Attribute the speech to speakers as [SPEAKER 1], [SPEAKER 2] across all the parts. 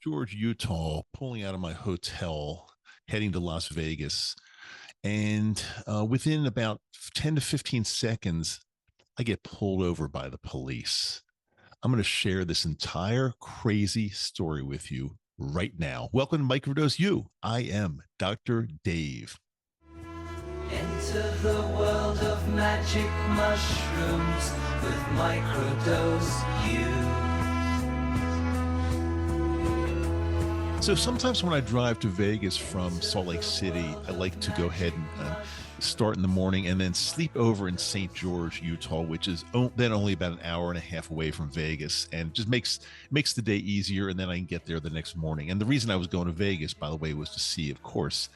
[SPEAKER 1] George, Utah, pulling out of my hotel, heading to Las Vegas. And within about 10 to 15 seconds, I get pulled over by the police. I'm going to share this entire crazy story with you right now. Welcome to Microdose U. I am Dr. Dave.
[SPEAKER 2] Enter the world of magic mushrooms with Microdose U.
[SPEAKER 1] So sometimes when I drive to Vegas from Salt Lake City, I like to go ahead and start in the morning and then sleep over in St. George, Utah, which is then only about an hour and a half away from Vegas, and just makes the day easier. And then I can get there the next morning. And the reason I was going to Vegas, by the way, was to see, of course,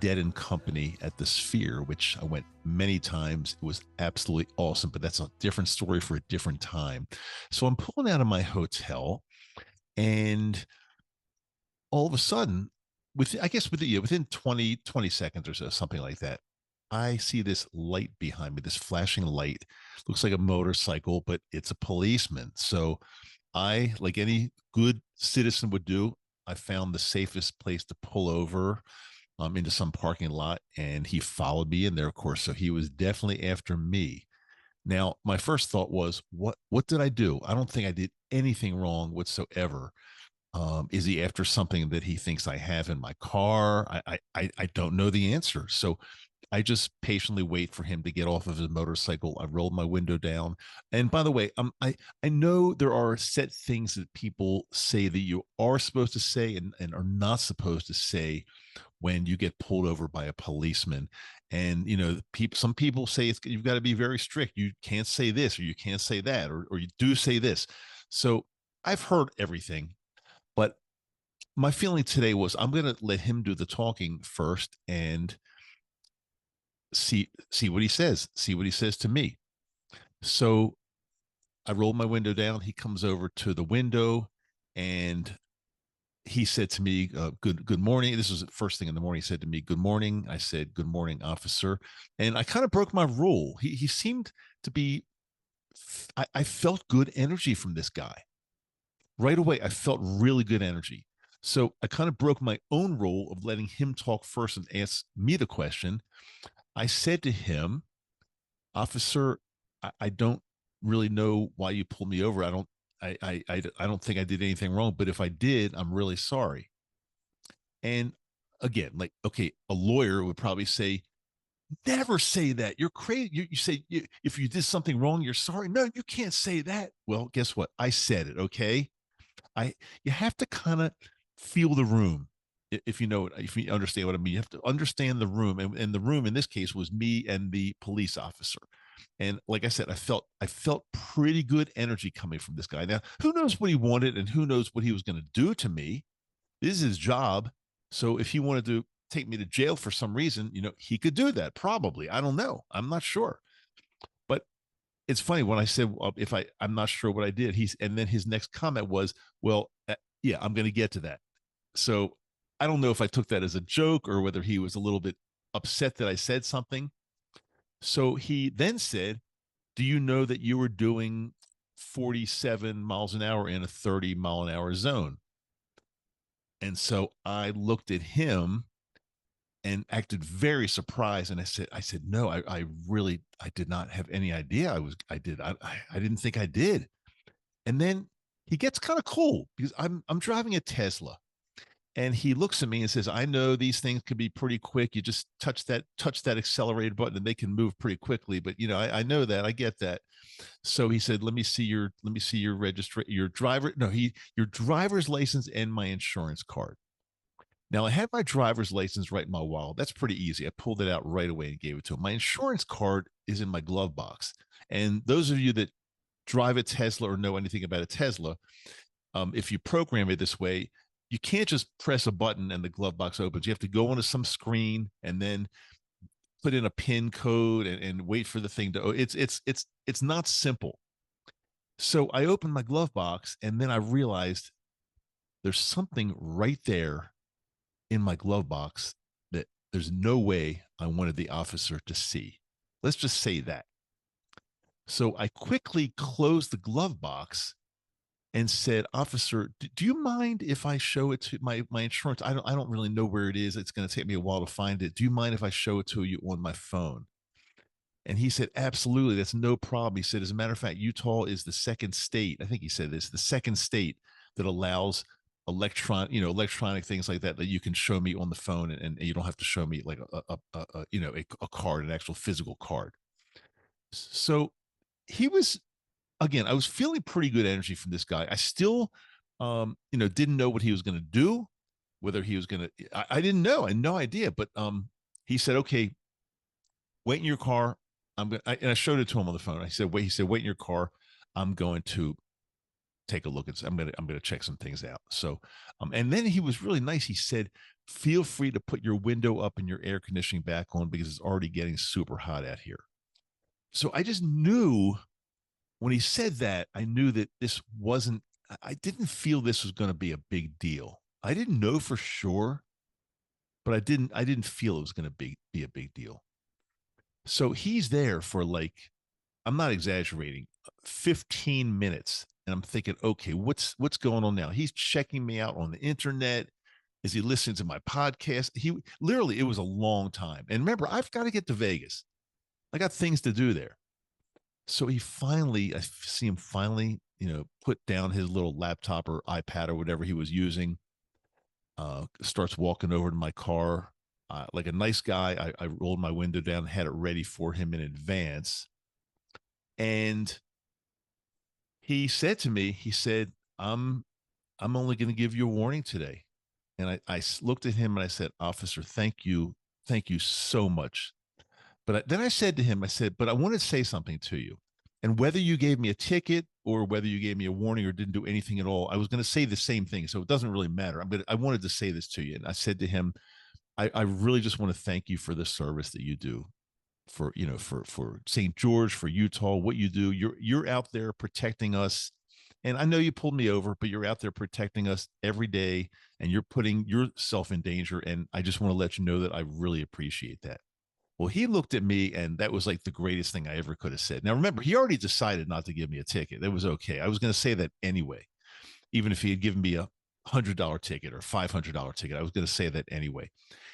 [SPEAKER 1] Dead and Company at the Sphere, which I went many times. It was absolutely awesome, but that's a different story for a different time. So I'm pulling out of my hotel, and all of a sudden, within 20 seconds or so, something like that, I see this light behind me, this flashing light. Looks like a motorcycle, but it's a policeman. So I, like any good citizen would do, I found the safest place to pull over into some parking lot, and he followed me in there, of course. So he was definitely after me. Now, my first thought was, what did I do? I don't think I did anything wrong whatsoever. Is he after something that he thinks I have in my car? I don't know the answer. So I just patiently wait for him to get off of his motorcycle. I rolled my window down. And by the way, I know there are set things that people say that you are supposed to say and are not supposed to say when you get pulled over by a policeman. And some people say you've got to be very strict. You can't say this, or you can't say that, or you do say this. So I've heard everything. But my feeling today was I'm going to let him do the talking first and see what he says, see what he says to me. So I rolled my window down. He comes over to the window, and he said to me, good morning. This was the first thing in the morning. He said to me, good morning. I said, good morning, officer. And I kind of broke my rule. He seemed to be, I felt good energy from this guy. Right away, I felt really good energy. So I kind of broke my own rule of letting him talk first and ask me the question. I said to him, officer, I don't really know why you pulled me over. I don't think I did anything wrong, but if I did, I'm really sorry. And again, like, okay, a lawyer would probably say, never say that. You're crazy. You say if you did something wrong, you're sorry. No, you can't say that. Well, guess what? I said it. Okay. I You have to kind of feel the room, if you know it, if you understand what I mean. You have to understand the room, and the room in this case was me and the police officer. And like I said, I felt pretty good energy coming from this guy. Now, who knows what he wanted, and who knows what he was going to do to me? This is his job. So if he wanted to take me to jail for some reason, he could do that. Probably. I don't know. I'm not sure. But it's funny when I said, well, if I'm not sure what I did, and then his next comment was, well, yeah, I'm going to get to that. So I don't know if I took that as a joke or whether he was a little bit upset that I said something. So he then said, do you know that you were doing 47 miles an hour in a 30-mile-an-hour zone? And so I looked at him and acted very surprised. And I said, no, I really, I did not have any idea. I didn't think I did. And then he gets kind of cool because I'm driving a Tesla, and he looks at me and says, I know these things can be pretty quick. You just touch that accelerator button and they can move pretty quickly. But I know that, I get that. So he said, let me see your your driver's license and my insurance card. Now, I had my driver's license right in my wallet. That's pretty easy. I pulled it out right away and gave it to him. My insurance card is in my glove box. And those of you that drive a Tesla or know anything about a Tesla, if you program it this way, you can't just press a button and the glove box opens. You have to go onto some screen and then put in a PIN code and wait for the thing to. It's not simple. So I opened my glove box, and then I realized there's something right there in my glove box that there's no way I wanted the officer to see. Let's just say that. So I quickly closed the glove box, and said, "Officer, do you mind if I show it to my insurance? I don't really know where it is. It's going to take me a while to find it. Do you mind if I show it to you on my phone?" And he said, "Absolutely, that's no problem." He said, "As a matter of fact, Utah is the second state. I think he said this, the second state that allows electronic things like that you can show me on the phone, and you don't have to show me like a card, an actual physical card." So he was, again, I was feeling pretty good energy from this guy. I still, didn't know what he was going to do, whether he was going to, I didn't know. I had no idea. But he said, "Okay, wait in your car. And I showed it to him on the phone. I said, "Wait," he said, "Wait in your car. I'm going to take a look at, I'm going to check some things out." So, and then he was really nice. He said, "Feel free to put your window up and your air conditioning back on because it's already getting super hot out here." So I just knew when he said that, I knew that this wasn't, I didn't feel this was going to be a big deal. I didn't know for sure, but I didn't feel it was going to be a big deal. So he's there for like, I'm not exaggerating, 15 minutes. And I'm thinking, okay, what's going on now? He's checking me out on the internet. Is he listening to my podcast? He literally, it was a long time. And remember, I've got to get to Vegas. I got things to do there. So I see him finally, put down his little laptop or iPad or whatever he was using, starts walking over to my car. Like a nice guy, I rolled my window down, had it ready for him in advance. And he said to me, he said, I'm only going to give you a warning today. And I looked at him and I said, "Officer, thank you. Thank you so much." But then I said to him, I said, "But I want to say something to you. And whether you gave me a ticket or whether you gave me a warning or didn't do anything at all, I was going to say the same thing. So it doesn't really matter. I wanted to say this to you." And I said to him, I really just want to thank you for the service that you do for, for St. George, for Utah, what you do. You're out there protecting us. And I know you pulled me over, but you're out there protecting us every day and you're putting yourself in danger. And I just want to let you know that I really appreciate that." Well, he looked at me, and that was like the greatest thing I ever could have said. Now, remember, he already decided not to give me a ticket. It was okay. I was going to say that anyway, even if he had given me $100 ticket or $500 ticket. I was going to say that anyway.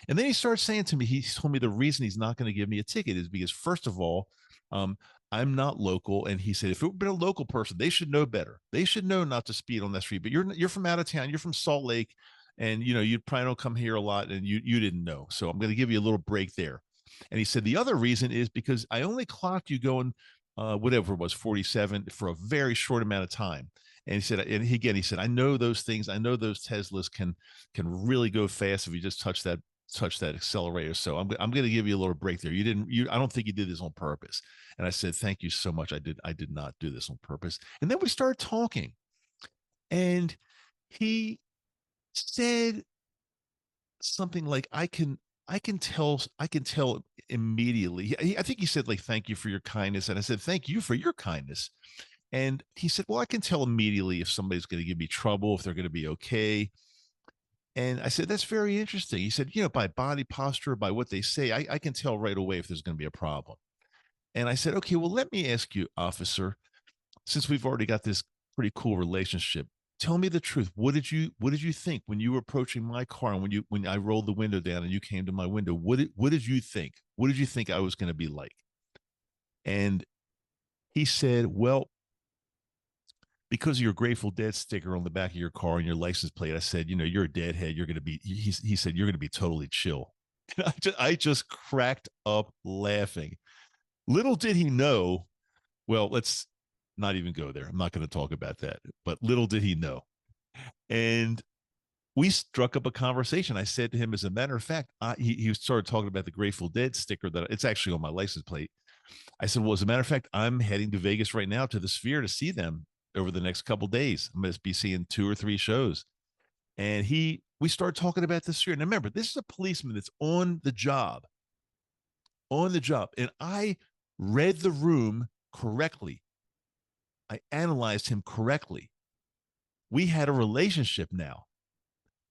[SPEAKER 1] And then he started saying to me, he told me the reason he's not going to give me a ticket is because, first of all, um, I'm not local. And he said, if it had been a local person, they should know better. They should know not to speed on that street. But you're from out of town. You're from Salt Lake, and you probably don't come here a lot, and you didn't know. So I'm going to give you a little break there. And he said the other reason is because I only clocked you going whatever it was, 47 for a very short amount of time. And he said, and he said, "I know those things. I know those Teslas can really go fast if you just touch that accelerator. So I'm going to give you a little break there. I don't think you did this on purpose." And I said, "Thank you so much. I did not do this on purpose." And then we started talking, and he said something like, I can tell immediately. I think he said like, "Thank you for your kindness." And I said, "Thank you for your kindness." And he said, "Well, I can tell immediately if somebody's going to give me trouble, if they're going to be okay." And I said, "That's very interesting." He said, "By body posture, by what they say, I can tell right away if there's going to be a problem." And I said, "Okay, well, let me ask you, officer, since we've already got this pretty cool relationship, tell me the truth. What did you think when you were approaching my car and when I rolled the window down and you came to my window? What did you think? What did you think I was going to be like?" And he said, "Well, because of your Grateful Dead sticker on the back of your car and your license plate, I said, you're a deadhead. You're going to be," he said, "you're going to be totally chill." And I just cracked up laughing. Little did he know, well, let's not even go there. I'm not going to talk about that, but little did he know. And we struck up a conversation. I said to him, as a matter of fact, he started talking about the Grateful Dead sticker that it's actually on my license plate. I said, "Well, as a matter of fact, I'm heading to Vegas right now to the Sphere to see them over the next couple of days. I'm going to be seeing 2 or 3 shows." And we started talking about this Sphere. And remember, this is a policeman that's on the job. And I read the room correctly. I analyzed him correctly. We had a relationship now.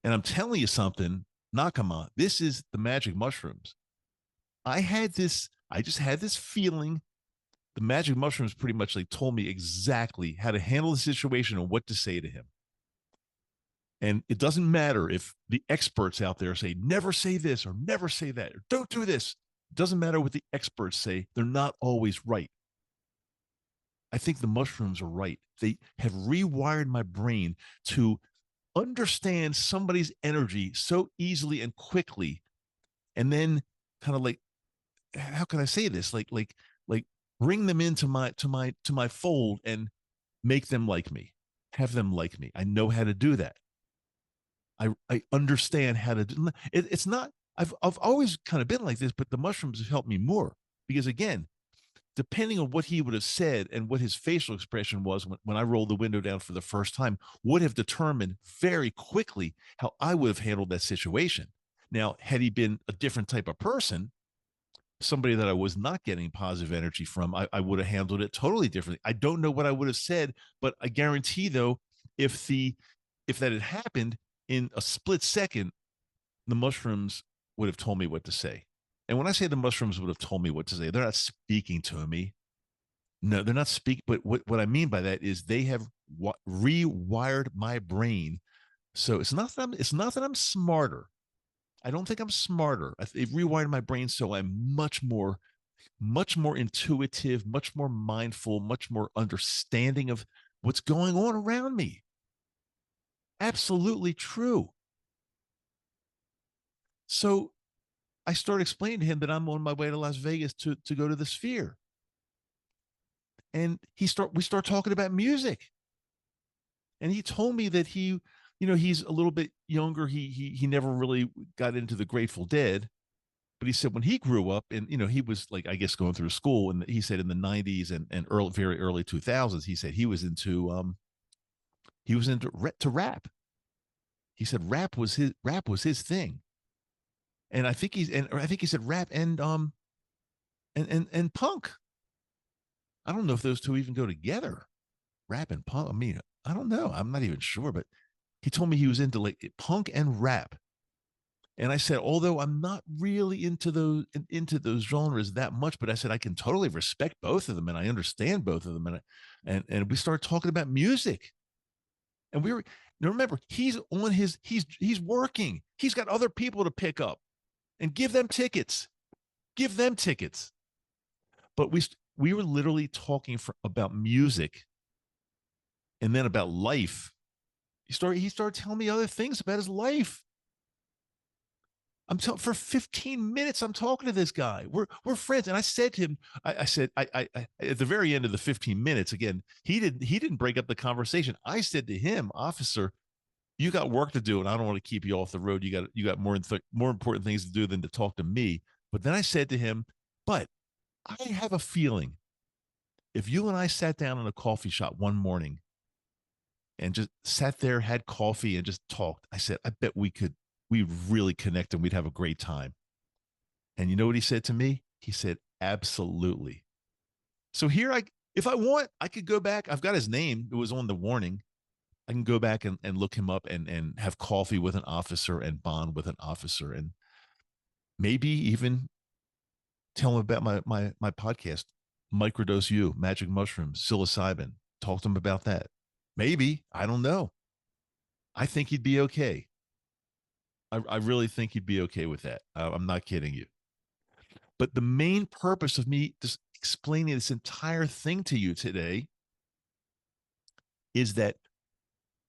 [SPEAKER 1] And I'm telling you something, Nakama, this is the magic mushrooms. I just had this feeling The magic mushrooms pretty much like told me exactly how to handle the situation and what to say to him. And it doesn't matter if the experts out there say, never say this or never say that, or don't do this. It doesn't matter what the experts say. They're not always right. I think the mushrooms are right. They have rewired my brain to understand somebody's energy so easily and quickly. And then kind of like, how can I say this? Like bring them into my fold and make them like me, have them like me. I know how to do that. I understand how to do it. It's not, I've always kind of been like this, but the mushrooms have helped me more because again, depending on what he would have said and what his facial expression was when I rolled the window down for the first time would have determined very quickly how I would have handled that situation. Now, had he been a different type of person, somebody that I was not getting positive energy from, I would have handled it totally differently. I don't know what I would have said, but I guarantee though, if that had happened in a split second, the mushrooms would have told me what to say. And when I say the mushrooms would have told me what to say, they're not speaking to me. No, they're not speaking. But what I mean by that is they have rewired my brain. So it's not that I'm smarter. I don't think I'm smarter. They've rewired my brain so I'm much more intuitive, much more mindful, much more understanding of what's going on around me. Absolutely true. So I start explaining to him that I'm on my way to Las Vegas to go to the Sphere. And we start talking about music. And he told me that he's a little bit younger. He never really got into the Grateful Dead. But he said when he grew up and he was like, I guess going through school, and he said in the 90s and very early 2000s, he said he was into to rap. He said rap was his thing. And I think he said rap and punk. I don't know if those two even go together. Rap and punk. I mean, I don't know. I'm not even sure, but he told me he was into like punk and rap. And I said, although I'm not really into those genres that much, but I said I can totally respect both of them and I understand both of them. And we started talking about music. And we were now remember, he's working. He's got other people to pick up and give them tickets. Give them tickets. But we were literally talking about music and then about life. He started telling me other things about his life. For 15 minutes, I'm talking to this guy. We're friends. And I said to him, I said, I at the very end of the 15 minutes, again, he didn't break up the conversation. I said to him, officer, you got work to do, and I don't want to keep you off the road. You got more important things to do than to talk to me. But then I said to him, but I have a feeling if you and I sat down in a coffee shop one morning and just sat there, had coffee, and just talked, I said, I bet we'd really connect and we'd have a great time. And you know what he said to me? He said, absolutely. So if I want, I could go back. I've got his name. It was on the warning. I can go back and look him up and have coffee with an officer and bond with an officer and maybe even tell him about my podcast, Microdose U, magic mushrooms, psilocybin. Talk to him about that. Maybe. I don't know. I think he'd be okay. I really think he'd be okay with that. I'm not kidding you. But the main purpose of me just explaining this entire thing to you today is that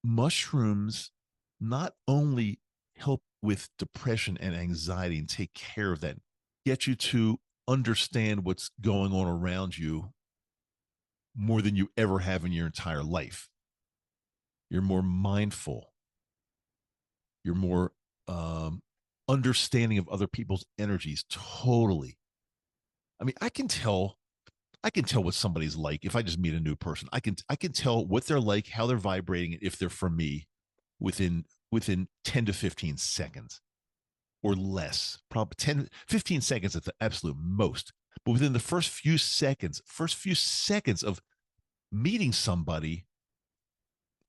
[SPEAKER 1] mushrooms not only help with depression and anxiety and take care of that, get you to understand what's going on around you more than you ever have in your entire life. You're more mindful. You're more understanding of other people's energies. Totally. I mean, I can tell what somebody's like if I just meet a new person. I can tell what they're like, how they're vibrating, if they're for me within 10 to 15 seconds or less. Probably 15 seconds at the absolute most. But within the first few seconds of meeting somebody,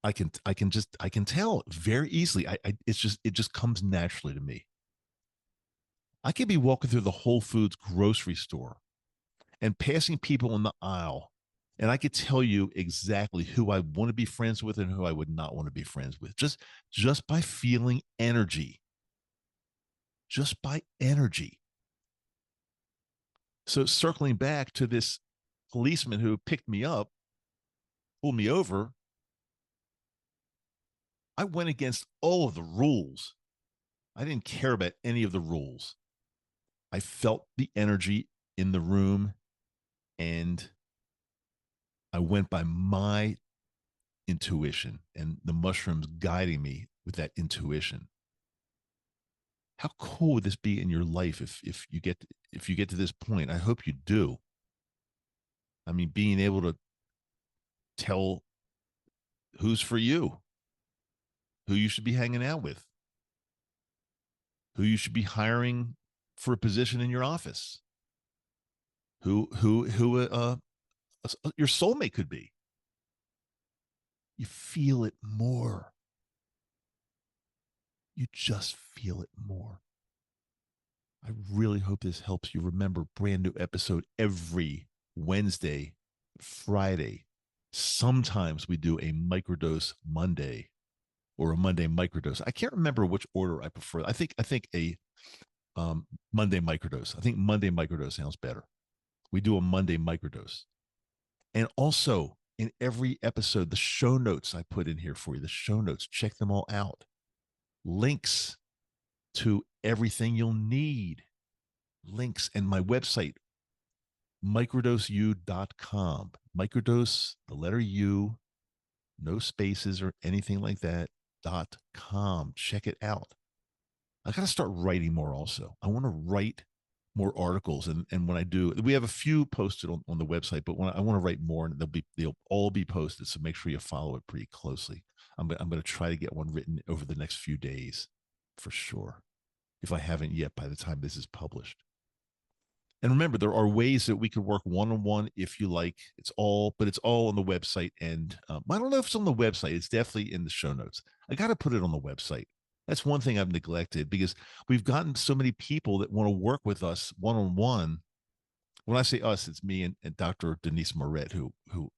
[SPEAKER 1] I can tell very easily. It just comes naturally to me. I could be walking through the Whole Foods grocery store and passing people in the aisle. And I could tell you exactly who I want to be friends with and who I would not want to be friends with. Just by feeling energy. Just by energy. So circling back to this policeman who picked me up, pulled me over, I went against all of the rules. I didn't care about any of the rules. I felt the energy in the room, and I went by my intuition and the mushrooms guiding me with that intuition. How cool would this be in your life if you get to this point? I hope you do. I mean, being able to tell who's for you, who you should be hanging out with, who you should be hiring for a position in your office, who your soulmate could be. You feel it more. You just feel it more. I really hope this helps you. Remember, brand new episode every Wednesday, Friday. Sometimes we do a microdose Monday or a Monday microdose. I can't remember which order I prefer. I think a Monday microdose. I think Monday microdose sounds better. We do a Monday microdose. And also in every episode, the show notes I put in here for you, the show notes, check them all out. Links to everything you'll need. Links and my website, microdoseu.com. Microdose, the letter U, no spaces or anything like that, .com. Check it out. I got to start writing more also. I want to write more articles. And when I do, we have a few posted on the website, but when I want to write more, and they'll all be posted. So make sure you follow it pretty closely. I'm going to try to get one written over the next few days for sure, if I haven't yet by the time this is published. And remember, there are ways that we could work one-on-one if you like. It's all on the website. And I don't know if it's on the website. It's definitely in the show notes. I got to put it on the website. That's one thing I've neglected, because we've gotten so many people that want to work with us one-on-one. When I say us, it's me and Dr. Denise Moret, who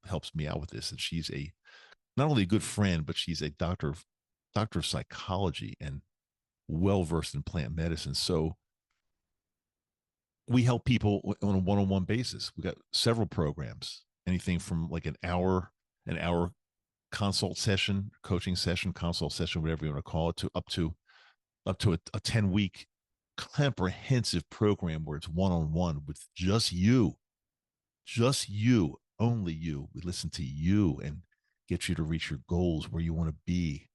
[SPEAKER 1] helps me out with this. And she's not only a good friend, but she's a doctor of psychology and well-versed in plant medicine. So we help people on a one-on-one basis. We got several programs, anything from like an hour consult session, coaching session, consult session, whatever you want to call it, to up to a 10-week comprehensive program where it's one-on-one with just you, only you. We listen to you and get you to reach your goals, where you want to be.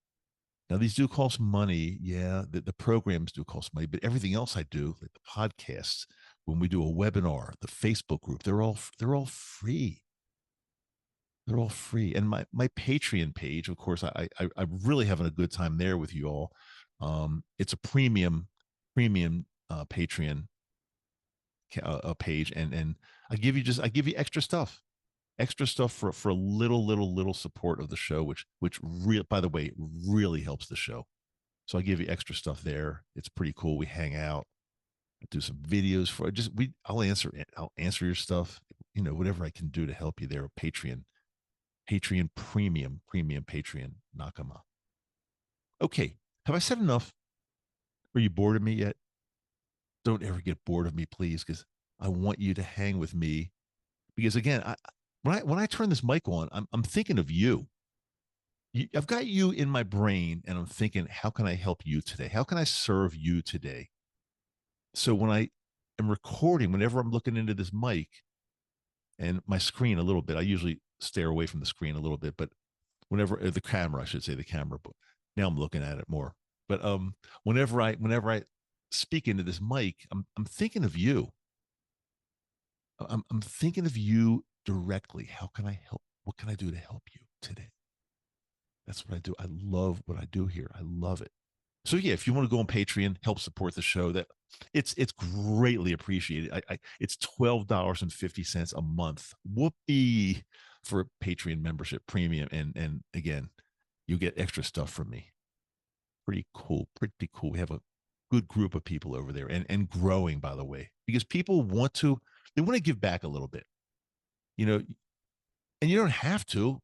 [SPEAKER 1] Now, these do cost money. Yeah, the programs do cost money, but everything else I do, like the podcasts, when we do a webinar, the Facebook group, they're all free. They're all free. And my Patreon page, of course, I'm really having a good time there with you all. It's a premium Patreon page, and I give you extra stuff for a little support of the show, which by the way, really helps the show. So I give you extra stuff there. It's pretty cool. We hang out, I do some videos for I'll answer your stuff, whatever I can do to help you there. Patreon premium Patreon Nakama. Okay. Have I said enough? Are you bored of me yet? Don't ever get bored of me, please, because I want you to hang with me. Because again, when I turn this mic on, I'm thinking of you. I've got you in my brain, and I'm thinking, how can I help you today? How can I serve you today? So when I am recording, whenever I'm looking into this mic and my screen a little bit, I usually stare away from the screen a little bit, but whenever the camera, I should say the camera, but now I'm looking at it more. But whenever I speak into this mic, I'm thinking of you. I'm thinking of you directly. How can I help? What can I do to help you today? That's what I do. I love what I do here. I love it. So yeah, if you want to go on Patreon, help support the show, that it's greatly appreciated. It's $12.50 a month. Whoopee for Patreon membership premium. And again, you get extra stuff from me. Pretty cool. We have a good group of people over there, and growing, by the way, because people want to give back a little bit. you know, and you don't have to,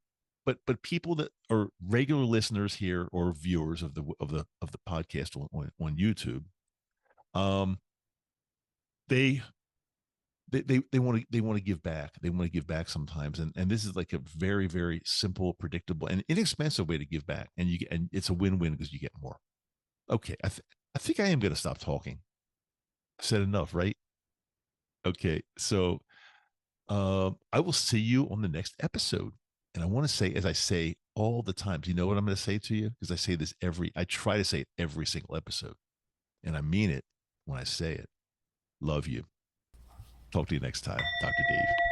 [SPEAKER 1] but people that are regular listeners here or viewers of the podcast on YouTube, um, they they want to give back. They want to give back sometimes, and this is like a very very simple, predictable, and inexpensive way to give back, and you get, and it's a win win because you get more. Okay, I think I am going to stop talking. I said enough, right? Okay, so I will see you on the next episode. And I want to say, as I say all the time, do you know what I'm going to say to you? Because I say this I try to say it every single episode, and I mean it when I say it. Love you. Talk to you next time, Dr. Dave.